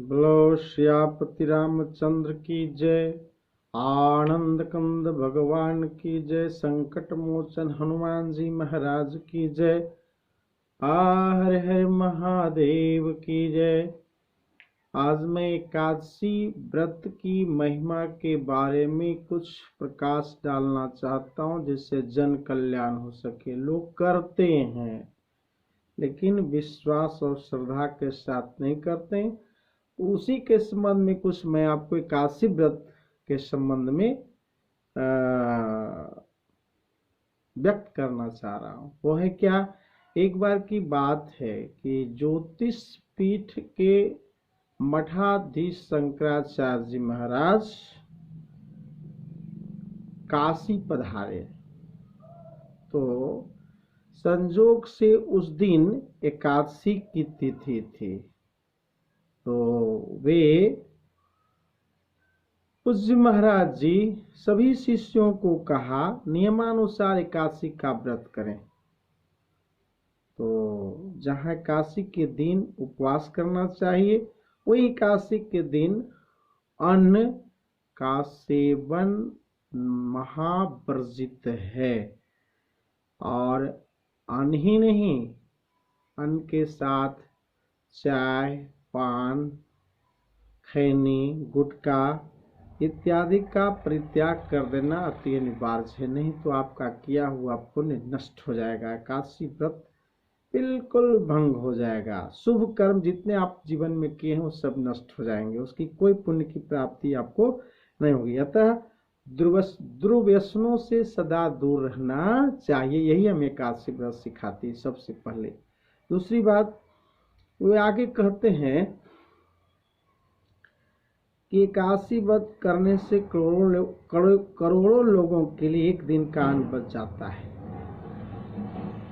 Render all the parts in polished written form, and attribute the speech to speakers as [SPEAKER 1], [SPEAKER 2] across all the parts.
[SPEAKER 1] बोलो श्यापति रामचंद्र की जय। आनंद कंद भगवान की जय। संकट मोचन हनुमान जी महाराज की जय। हर हर महादेव की जय। आज मैं एकादशी व्रत की महिमा के बारे में कुछ प्रकाश डालना चाहता हूं, जिससे जन कल्याण हो सके। लोग करते हैं लेकिन विश्वास और श्रद्धा के साथ नहीं करते। उसी के संबंध में कुछ मैं आपको एकादशी व्रत के संबंध में व्यक्त करना चाह रहा हूं। वो है क्या? एक बार की बात है कि ज्योतिष पीठ के मठाधीश शंकराचार्य जी महाराज काशी पधारे। तो संजोग से उस दिन एकादशी की तिथि थी। तो वे पूज्य महाराज जी सभी शिष्यों को कहा नियमानुसार एकादशी का व्रत करें। तो जहाँ एकादशी के दिन उपवास करना चाहिए, वही एकादशी के दिन अन्न का सेवन महावर्जित है। और अन्न ही नहीं, अन्न के साथ चाय, पान, खैनी, गुटखा इत्यादि का परित्याग कर देना अति अनिवार्य है, नहीं तो आपका किया हुआ पुण्य नष्ट हो जाएगा। एकादशी व्रत बिल्कुल भंग हो जाएगा। शुभ कर्म जितने आप जीवन में किए हैं वो सब नष्ट हो जाएंगे, उसकी कोई पुण्य की प्राप्ति आपको नहीं होगी। अतः दुर्व्यसनों से सदा दूर रहना चाहिए, यही हमें एकादशी व्रत सिखाती है सबसे पहले। दूसरी बात, वे आगे कहते हैं कि एकादशी व्रत करने से करोड़ों लोगों के लिए एक दिन का अन्न बच जाता है।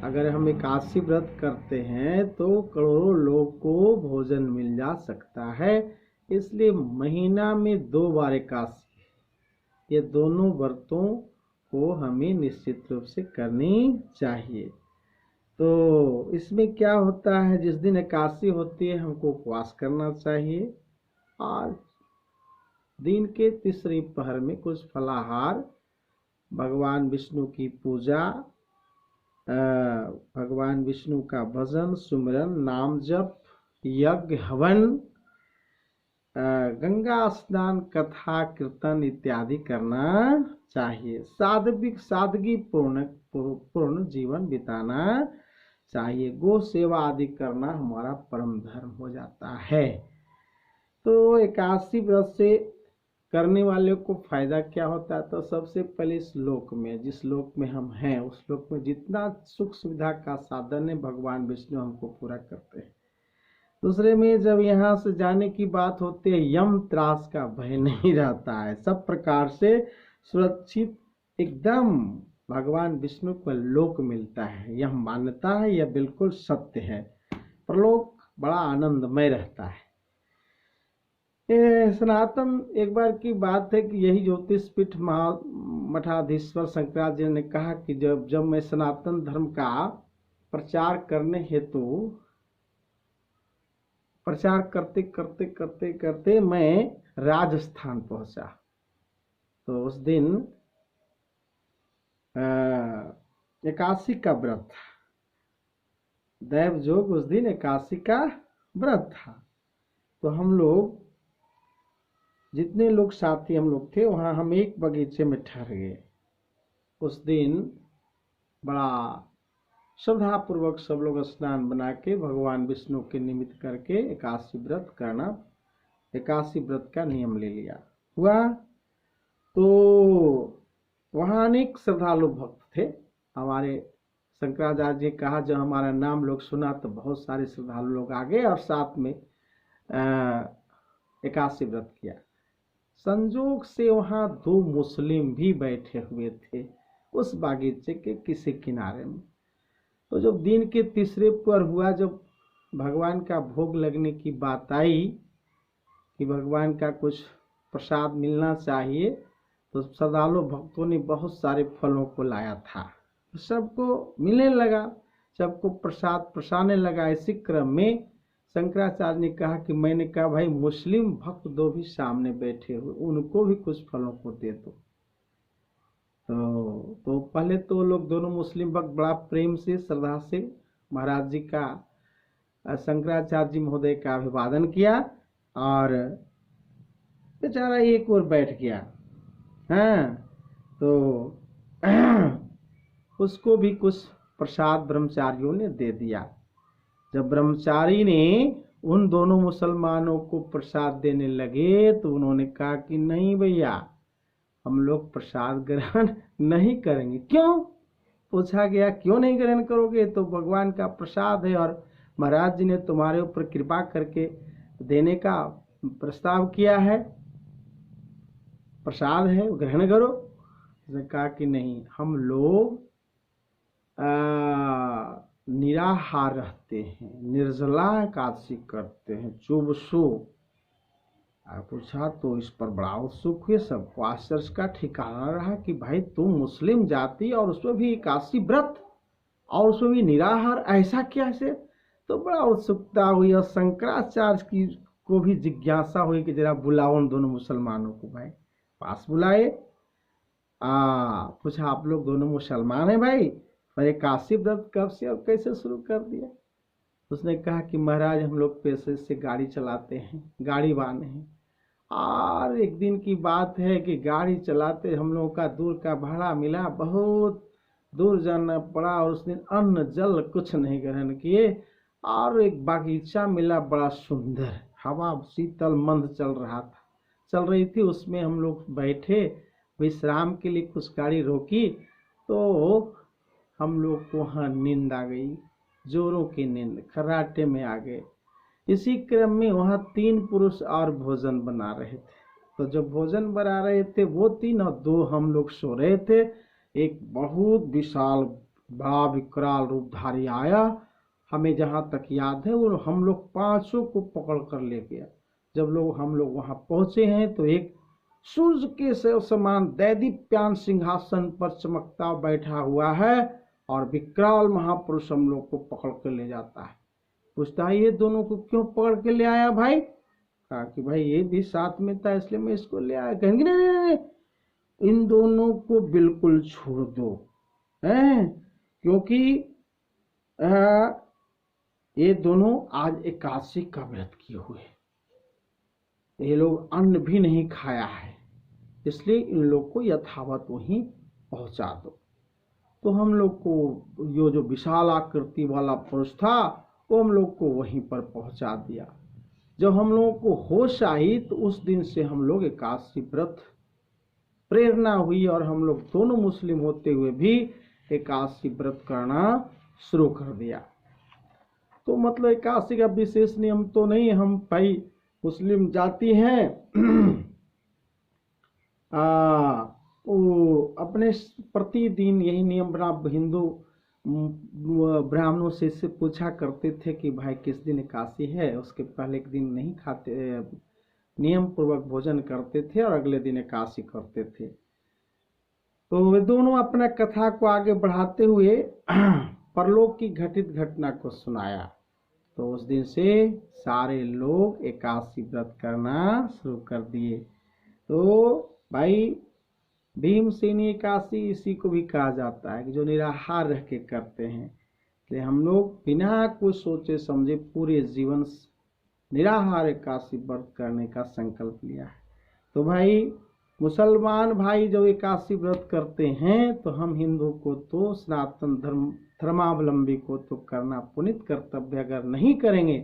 [SPEAKER 1] अगर हम एकादशी व्रत करते हैं तो करोड़ों लोग को भोजन मिल जा सकता है। इसलिए महीना में 2 बार एकादशी, ये दोनों व्रतों को हमें निश्चित रूप से करनी चाहिए। तो इसमें क्या होता है, जिस दिन एकादशी होती है हमको उपवास करना चाहिए और दिन के तीसरी पहर में कुछ फलाहार, भगवान विष्णु की पूजा, भगवान विष्णु का भजन, सुमिरन, नाम जप, यज्ञ, हवन, गंगा स्नान, कथा, कीर्तन इत्यादि करना चाहिए। सादगी पूर्ण जीवन बिताना चाहिए। गो सेवा आदि करना हमारा परम धर्म हो जाता है। तो एकादशी व्रत से करने वाले को फायदा क्या होता है? तो सबसे पहले इस लोक में, जिस लोक में हम हैं, उस लोक में जितना सुख सुविधा का साधन है भगवान विष्णु हमको पूरा करते हैं। दूसरे में जब यहाँ से जाने की बात होती है, यम त्रास का भय नहीं रहता है। सब प्रकार से सुरक्षित एकदम भगवान विष्णु को लोक मिलता है। यह मान्यता है, यह बिल्कुल सत्य है। परलोक बड़ा आनंदमय रहता है। सनातन एक बार की बात है कि यही ज्योतिष पीठ मठाधीश्वर शंकराचार्य जी ने कहा कि जब मैं सनातन धर्म का प्रचार करने हेतु प्रचार करते करते करते करते मैं राजस्थान पहुंचा। तो उस दिन एकादशी का व्रत था, दैव जोग उस दिन एकादशी का व्रत था। तो हम लोग जितने लोग साथी हम लोग थे, वहां हम एक बगीचे में ठहर गए। उस दिन बड़ा श्रद्धा पूर्वक सब लोग स्नान बना के भगवान विष्णु के निमित्त करके एकादशी व्रत करना, एकादशी व्रत का नियम ले लिया हुआ। तो वहां अनेक श्रद्धालु भक्त थे। हमारे शंकराचार्य जी कहा, जब हमारा नाम लोग सुना तो बहुत सारे श्रद्धालु लोग आ गए और साथ में एकादशी व्रत किया। संजोग से वहां 2 मुस्लिम भी बैठे हुए थे उस बागीचे के किसी किनारे में। तो जब दिन के तीसरे पहर हुआ, जब भगवान का भोग लगने की बात आई कि भगवान का कुछ प्रसाद मिलना चाहिए, तो श्रद्धालु भक्तों ने बहुत सारे फलों को लाया था। सबको मिलने लगा, सबको प्रसाद प्रसाने लगा। इसी क्रम में शंकराचार्य ने कहा कि मैंने कहा भाई मुस्लिम भक्त दो भी सामने बैठे हुए, उनको भी कुछ फलों को दे दो। तो पहले तो लोग दोनों मुस्लिम भक्त बड़ा प्रेम से श्रद्धा से महाराज जी का, शंकराचार्य जी महोदय का अभिवादन किया और बेचारा एक और बैठ गया। हाँ, तो उसको भी कुछ प्रसाद ब्रह्मचारियों ने दे दिया। जब ब्रह्मचारी ने उन दोनों मुसलमानों को प्रसाद देने लगे तो उन्होंने कहा कि नहीं भैया, हम लोग प्रसाद ग्रहण नहीं करेंगे। क्यों? पूछा गया क्यों नहीं ग्रहण करोगे? तो भगवान का प्रसाद है और महाराज जी ने तुम्हारे ऊपर कृपा करके देने का प्रस्ताव किया है, प्रसाद है, ग्रहण करो। उसने कहा कि नहीं, हम लोग निराहार रहते हैं, निर्जला एकादशी करते हैं, चुबसो। पूछा तो इस पर बड़ा उत्सुक हुए, सबको आश्चर्य का ठिकाना रहा कि भाई तुम मुस्लिम जाति और उसमें भी एकादशी व्रत और उसमें भी निराहार, ऐसा क्या है? तो बड़ा उत्सुकता हुई और शंकराचार्य की को भी जिज्ञासा हुई कि जरा बुलाओ उन दोनों मुसलमानों को। भाई पास बुलाए, पूछा आप लोग दोनों मुसलमान हैं भाई, और एकादशी व्रत कब से और कैसे शुरू कर दिया? उसने कहा कि महाराज हम लोग पैसे से गाड़ी चलाते हैं, गाड़ी वाले हैं, और एक दिन की बात है कि गाड़ी चलाते हम लोगों का दूर का भाड़ा मिला, बहुत दूर जाना पड़ा और उस दिन अन्न जल कुछ नहीं ग्रहण किए, और एक बागीचा मिला बड़ा सुंदर, हवा शीतल मंद चल रही थी, उसमें हम लोग बैठे विश्राम के लिए, कुछ गाड़ी रोकी तो हम लोग को वहाँ नींद आ गई, जोरों की नींद, खर्राटे में आ गए। इसी क्रम में वहाँ 3 पुरुष और भोजन बना रहे थे। तो जब भोजन बना रहे थे वो 3 और 2 हम लोग सो रहे थे। एक बहुत विशाल बड़ा विकराल रूपधारी आया, हमें जहाँ तक याद है वो हम लोग 5 को पकड़ कर ले गया। जब हम लोग वहाँ पहुँचे हैं तो एक सूर्य के समान दैदीप्यान सिंहासन पर चमकता बैठा हुआ है और विकराल महापुरुष हम लोग को पकड़ कर ले जाता है। पूछता है ये दोनों को क्यों पकड़ के ले आया भाई? कहा कि भाई ये भी साथ में था इसलिए मैं इसको ले आया। कहेंगे नहीं, इन दोनों को बिल्कुल छोड़ दो, हैं, क्योंकि ये दोनों आज एकादशी का व्रत किए हुए, ये लोग अन्न भी नहीं खाया है, इसलिए इन लोग को यथावत वहीं पहुंचा दो। तो हम लोग को जो विशाल आकृति वाला पुरुष था वो हम लोग को वहीं पर पहुंचा दिया। जब हम लोगों को होश आई तो उस दिन से हम लोग एकादशी व्रत प्रेरणा हुई और हम लोग दोनों मुस्लिम होते हुए भी एकादशी व्रत करना शुरू कर दिया। तो मतलब एकादशी का विशेष नियम तो नहीं, हम भाई मुस्लिम जाति हैं, वो अपने प्रतिदिन यही नियम बना, हिंदू ब्राह्मणों से पूछा करते थे कि भाई किस दिन एकादशी है, उसके पहले एक दिन नहीं खाते, नियम पूर्वक भोजन करते थे और अगले दिन एकादशी करते थे। तो वे दोनों अपना कथा को आगे बढ़ाते हुए परलोक की घटित घटना को सुनाया। तो उस दिन से सारे लोग एकादशी व्रत करना शुरू कर दिए। तो भाई भीमसेनी एकादशी इसी को भी कहा जाता है कि जो निराहार रह के करते हैं। इसलिए हम लोग बिना कुछ सोचे समझे पूरे जीवन निराहार एकादशी व्रत करने का संकल्प लिया है। तो भाई मुसलमान भाई जो एकादशी व्रत करते हैं तो हम हिंदू को तो सनातन धर्मावलंबी को तो करना पुनित कर्तव्य, अगर नहीं करेंगे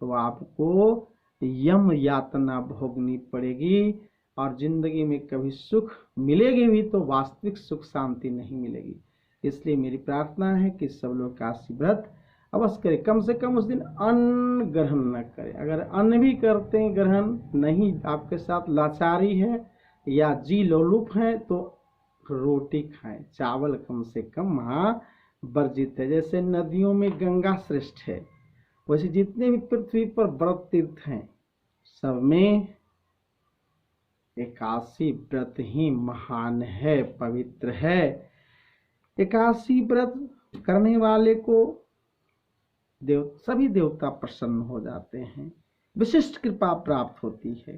[SPEAKER 1] तो आपको यम यातना भोगनी पड़ेगी और जिंदगी में कभी सुख मिलेगी भी तो वास्तविक सुख शांति नहीं मिलेगी। इसलिए मेरी प्रार्थना है कि सब लोग एकादशी व्रत अवश्य करें, कम से कम उस दिन अन्न ग्रहण न करें। अगर अन्न भी करते हैं ग्रहण नहीं, आपके साथ लाचारी है या जी लोलुप है तो रोटी खाएं, चावल कम से कम वर्जित है। जैसे नदियों में गंगा श्रेष्ठ है, वैसे जितने भी पृथ्वी पर व्रत तीर्थ हैं सब में एकादशी व्रत ही महान है, पवित्र है। एकादशी व्रत करने वाले को सभी देवता प्रसन्न हो जाते हैं, विशिष्ट कृपा प्राप्त होती है।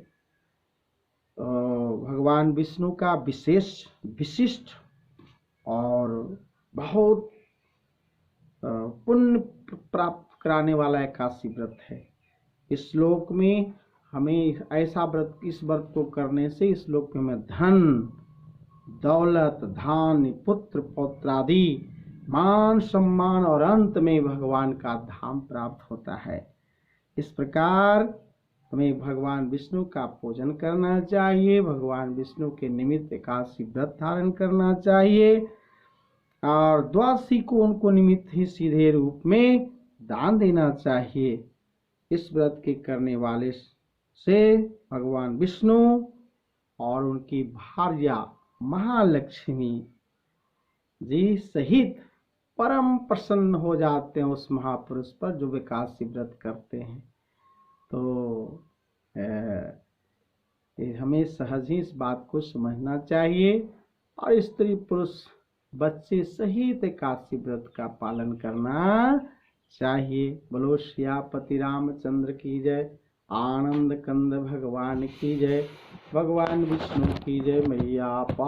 [SPEAKER 1] भगवान विष्णु का विशिष्ट और बहुत पुण्य प्राप्त कराने वाला एकादशी व्रत है। इस श्लोक में हमें ऐसा व्रत, इस व्रत को करने से इस श्लोक में हमें धन, दौलत, धान्य, पुत्र पौत्रादि, मान सम्मान और अंत में भगवान का धाम प्राप्त होता है। इस प्रकार हमें भगवान विष्णु का पूजन करना चाहिए, भगवान विष्णु के निमित्त एकादशी व्रत धारण करना चाहिए और द्वादशी को उनको निमित्त ही सीधे रूप में दान देना चाहिए। इस व्रत के करने वाले से भगवान विष्णु और उनकी भार्या महालक्ष्मी जी सहित परम प्रसन्न हो जाते हैं उस महापुरुष पर जो एकादशी व्रत करते हैं। तो हमें सहज ही इस बात को समझना चाहिए और स्त्री पुरुष बच्चे सहित एकादशी व्रत का पालन करना चाहिए। बोलो सियापति रामचंद्र की जय, आनंद कंद भगवान की जय, भगवान विष्णु की जय, मैया